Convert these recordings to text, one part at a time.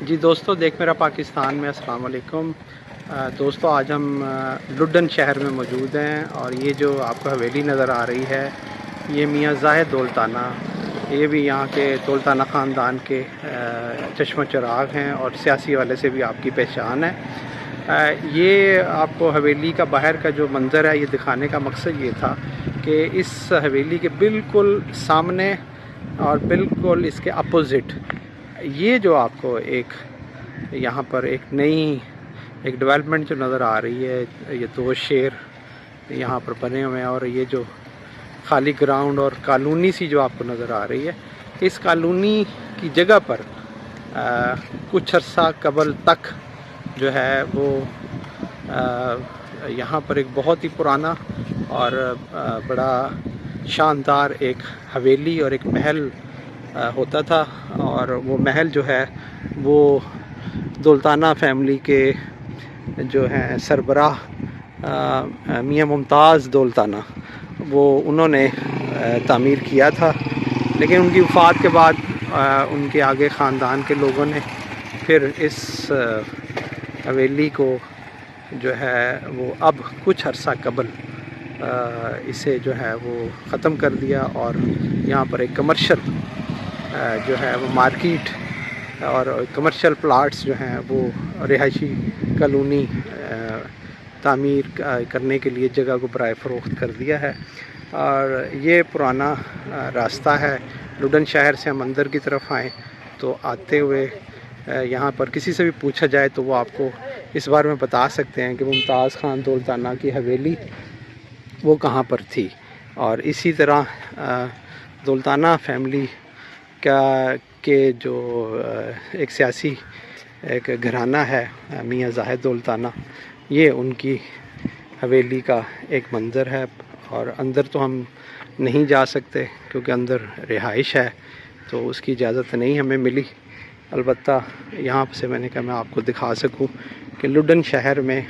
جی دوستو، دیکھ میرا پاکستان میں السلام علیکم دوستو، آج ہم لڈن شہر میں موجود ہیں اور یہ جو آپ کو حویلی نظر آ رہی ہے یہ میاں زاہد دولتانہ، یہ بھی یہاں کے دولتانہ خاندان کے چشم چراغ ہیں اور سیاسی والے سے بھی آپ کی پہچان ہے۔ یہ آپ کو حویلی کا باہر کا جو منظر ہے یہ دکھانے کا مقصد یہ تھا کہ اس حویلی کے بالکل سامنے اور بالکل اس کے اپوزٹ یہ جو آپ کو ایک یہاں پر ایک نئی ایک ڈیولپمنٹ جو نظر آ رہی ہے، یہ دو شیر یہاں پر بنے ہوئے ہیں اور یہ جو خالی گراؤنڈ اور کالونی سی جو آپ کو نظر آ رہی ہے، اس کالونی کی جگہ پر کچھ عرصہ قبل تک جو ہے وہ یہاں پر ایک بہت ہی پرانا اور بڑا شاندار ایک حویلی اور ایک محل ہوتا تھا، اور وہ محل جو ہے وہ دولتانہ فیملی کے جو ہیں سربراہ میاں ممتاز دولتانہ وہ انہوں نے تعمیر کیا تھا، لیکن ان کی وفات کے بعد ان کے آگے خاندان کے لوگوں نے پھر اس حویلی کو جو ہے وہ اب کچھ عرصہ قبل اسے جو ہے وہ ختم کر دیا اور یہاں پر ایک کمرشل جو ہے وہ مارکیٹ اور کمرشل پلاٹس جو ہیں وہ رہائشی کالونی تعمیر کرنے کے لیے جگہ کو برائے فروخت کر دیا ہے۔ اور یہ پرانا راستہ ہے، لڈن شہر سے ہم اندر کی طرف آئیں تو آتے ہوئے یہاں پر کسی سے بھی پوچھا جائے تو وہ آپ کو اس بارے میں بتا سکتے ہیں کہ ممتاز خان دولتانہ کی حویلی وہ کہاں پر تھی۔ اور اسی طرح دولتانہ فیملی کے جو ایک سیاسی ایک گھرانہ ہے میاں زاہد دولتانہ، یہ ان کی حویلی کا ایک منظر ہے۔ اور اندر تو ہم نہیں جا سکتے کیونکہ اندر رہائش ہے تو اس کی اجازت نہیں ہمیں ملی، البتہ یہاں سے میں نے کہا میں آپ کو دکھا سکوں کہ لڈن شہر میں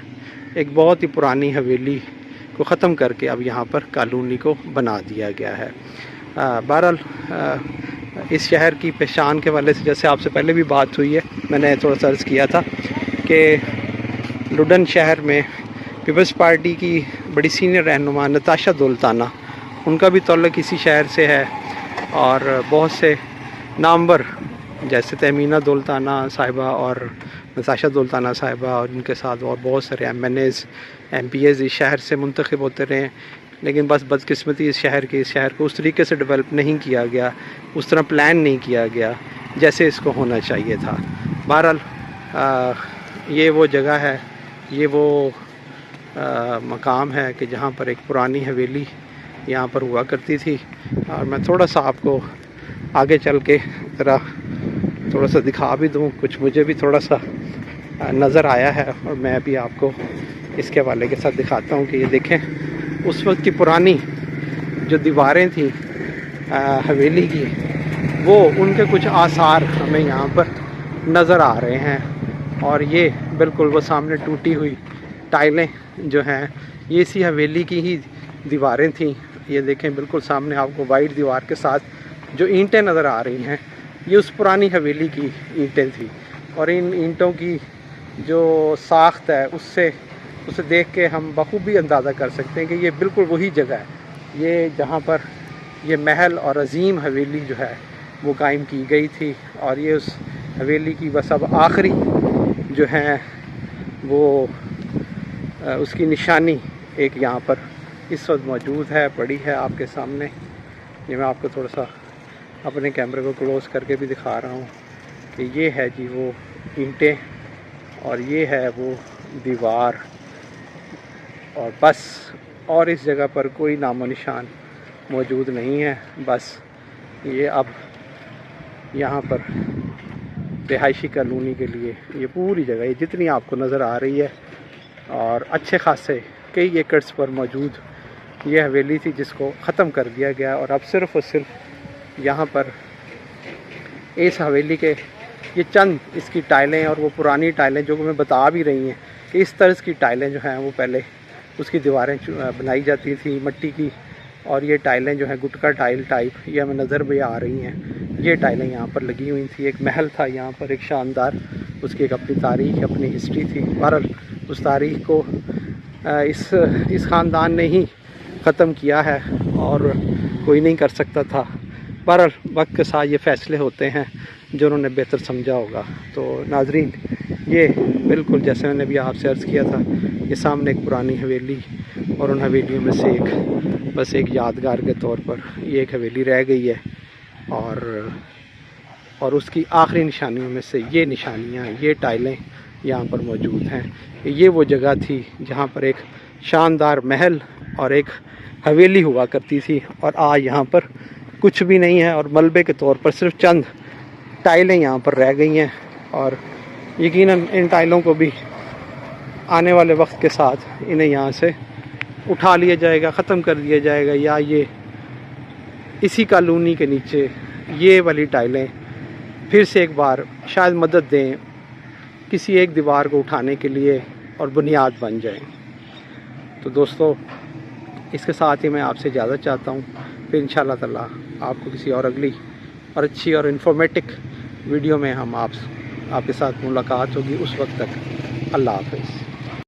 ایک بہت ہی پرانی حویلی کو ختم کر کے اب یہاں پر کالونی کو بنا دیا گیا ہے۔ بہرحال اس شہر کی پہچان کے والے سے جیسے آپ سے پہلے بھی بات ہوئی ہے، میں نے تھوڑا سا عرض کیا تھا کہ لڈن شہر میں پیپلز پارٹی کی بڑی سینئر رہنما نتاشا دولتانہ، ان کا بھی تعلق اسی شہر سے ہے، اور بہت سے نامور جیسے تہمینہ دولتانہ صاحبہ اور نتاشا دولتانہ صاحبہ اور ان کے ساتھ اور بہت سارے ایم پی ایز اس شہر سے منتخب ہوتے رہے ہیں، لیکن بس بدقسمتی اس شہر کو اس طریقے سے ڈیولپ نہیں کیا گیا، اس طرح پلان نہیں کیا گیا جیسے اس کو ہونا چاہیے تھا۔ بہرحال یہ وہ جگہ ہے، یہ وہ مقام ہے کہ جہاں پر ایک پرانی حویلی یہاں پر ہوا کرتی تھی، اور میں تھوڑا سا آپ کو آگے چل کے ذرا تھوڑا سا دکھا بھی دوں، کچھ مجھے بھی تھوڑا سا نظر آیا ہے اور میں بھی آپ کو اس کے حوالے کے ساتھ دکھاتا ہوں کہ یہ دیکھیں اس وقت کی پرانی جو دیواریں تھیں حویلی کی، وہ ان کے کچھ آثار ہمیں یہاں پر نظر آ رہے ہیں، اور یہ بالکل وہ سامنے ٹوٹی ہوئی ٹائلیں جو ہیں یہ اسی حویلی کی ہی دیواریں تھیں۔ یہ دیکھیں بالکل سامنے آپ کو وائٹ دیوار کے ساتھ جو اینٹیں نظر آ رہی ہیں یہ اس پرانی حویلی کی اینٹیں تھیں، اور ان اینٹوں کی جو ساخت ہے اسے دیکھ کے ہم بخوبی اندازہ کر سکتے ہیں کہ یہ بالکل وہی جگہ ہے، یہ جہاں پر یہ محل اور عظیم حویلی جو ہے وہ قائم کی گئی تھی، اور یہ اس حویلی کی بس اب آخری جو ہیں وہ اس کی نشانی ایک یہاں پر اس وقت موجود ہے، پڑی ہے آپ کے سامنے۔ یہ میں آپ کو تھوڑا سا اپنے کیمرے کو کلوز کر کے بھی دکھا رہا ہوں کہ یہ ہے جی وہ اینٹیں اور یہ ہے وہ دیوار، اور بس اور اس جگہ پر کوئی نام و نشان موجود نہیں ہے۔ بس یہ اب یہاں پر رہائشی کالونی کے لیے یہ پوری جگہ یہ جتنی آپ کو نظر آ رہی ہے اور اچھے خاصے کئی ایکڑز پر موجود یہ حویلی تھی جس کو ختم کر دیا گیا، اور اب صرف اور صرف یہاں پر اس حویلی کے یہ چند اس کی ٹائلیں اور وہ پرانی ٹائلیں جو کہ میں بتا بھی رہی ہیں کہ اس طرز کی ٹائلیں جو ہیں وہ پہلے اس کی دیواریں بنائی جاتی تھی مٹی کی، اور یہ ٹائلیں جو ہیں گٹکا ٹائل ٹائپ یہ ہمیں نظر بھی آ رہی ہیں، یہ ٹائلیں یہاں پر لگی ہوئی تھیں۔ ایک محل تھا یہاں پر، ایک شاندار اس کی ایک اپنی تاریخ اپنی ہسٹری تھی. بہرحال اس تاریخ کو اس خاندان نے ہی ختم کیا ہے اور کوئی نہیں کر سکتا تھا. بہرحال وقت کے ساتھ یہ فیصلے ہوتے ہیں جو انہوں نے بہتر سمجھا ہوگا. تو ناظرین یہ بالکل جیسے میں نے بھی آپ سے عرض کیا تھا، یہ سامنے ایک پرانی حویلی اور ان حویلیوں میں سے بس ایک یادگار کے طور پر یہ ایک حویلی رہ گئی ہے. اور اس کی آخری نشانیوں میں سے یہ نشانیاں، یہ ٹائلیں یہاں پر موجود ہیں. یہ وہ جگہ تھی جہاں پر ایک شاندار محل اور ایک حویلی ہوا کرتی تھی، اور آج یہاں پر کچھ بھی نہیں ہے اور ملبے کے طور پر صرف چند ٹائلیں یہاں پر رہ گئی ہیں. اور یقیناً ان ٹائلوں کو بھی آنے والے وقت کے ساتھ انہیں یہاں سے اٹھا لیا جائے گا، ختم کر دیا جائے گا، یا یہ اسی کالونی کے نیچے یہ والی ٹائلیں پھر سے ایک بار شاید مدد دیں کسی ایک دیوار کو اٹھانے کے لیے اور بنیاد بن جائیں. تو دوستو اس کے ساتھ ہی میں آپ سے اجازت چاہتا ہوں. پھر انشاءاللہ تعالی آپ کو کسی اور اگلی اور اچھی اور انفارمیٹک ویڈیو میں آپ کے ساتھ ملاقات ہوگی. اس وقت تک اللہ حافظ.